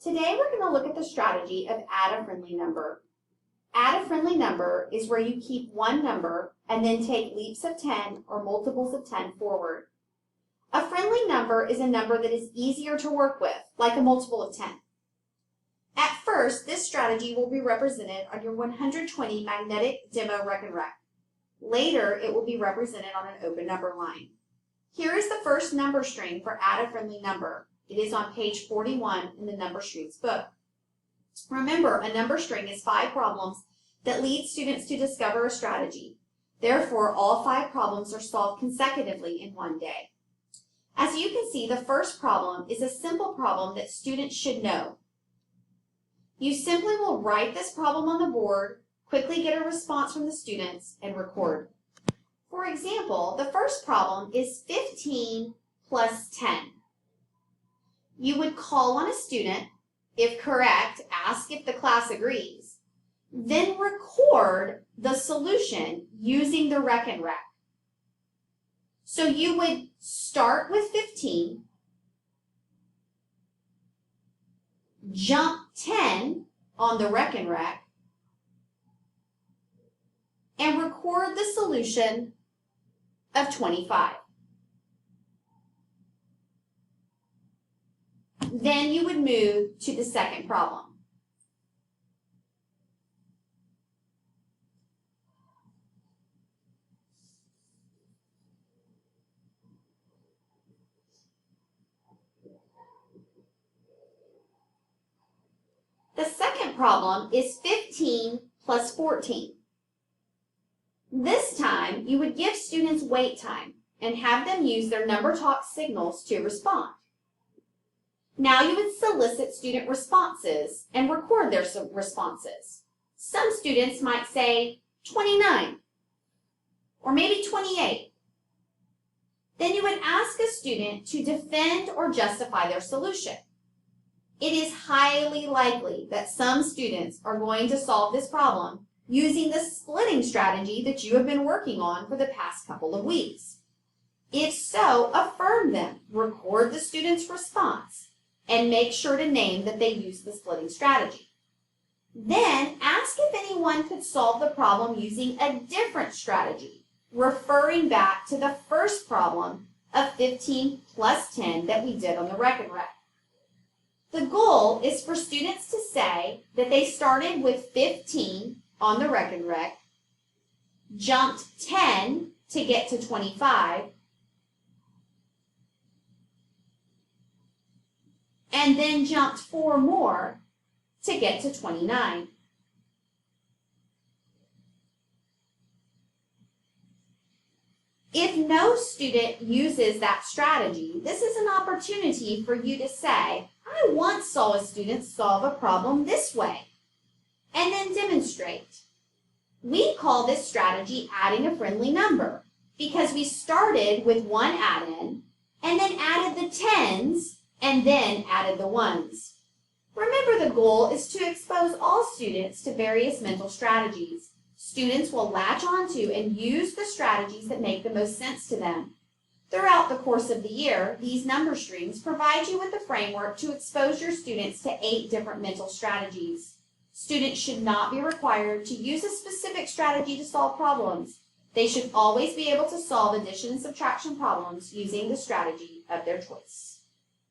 Today we're going to look at the strategy of add a friendly number. Add a friendly number is where you keep one number and then take leaps of 10 or multiples of 10 forward. A friendly number is a number that is easier to work with, like a multiple of 10. At first, this strategy will be represented on your 120 magnetic demo Reckon Rec. Later, it will be represented on an open number line. Here is the first number string for add a friendly number. It is on page 41 in the Number Strings book. Remember, a number string is 5 problems that lead students to discover a strategy. Therefore, all 5 problems are solved consecutively in one day. As you can see, the first problem is a simple problem that students should know. You simply will write this problem on the board, quickly get a response from the students, and record. For example, the first problem is 15 plus 10. You would call on a student, if correct, ask if the class agrees, then record the solution using the Reckon Rec. So you would start with 15, jump 10 on the Reckon Rec, and record the solution of 25. Then you would move to the second problem. The second problem is 15 plus 14. This time, you would give students wait time and have them use their number talk signals to respond. Now you would solicit student responses and record their responses. Some students might say 29 or maybe 28. Then you would ask a student to defend or justify their solution. It is highly likely that some students are going to solve this problem using the splitting strategy that you have been working on for the past couple of weeks. If so, affirm them, record the student's response, and make sure to name that they use the splitting strategy. Then ask if anyone could solve the problem using a different strategy, referring back to the first problem of 15 plus 10 that we did on the Reckon Rec. The goal is for students to say that they started with 15 on the Reckon Rec, jumped 10 to get to 25, and then jumped 4 more to get to 29. If no student uses that strategy, this is an opportunity for you to say, I once saw a student solve a problem this way, and then demonstrate. We call this strategy adding a friendly number because we started with one add-in and then added the tens and then added the ones. Remember, the goal is to expose all students to various mental strategies. Students will latch onto and use the strategies that make the most sense to them. Throughout the course of the year, these number streams provide you with a framework to expose your students to 8 different mental strategies. Students should not be required to use a specific strategy to solve problems. They should always be able to solve addition and subtraction problems using the strategy of their choice.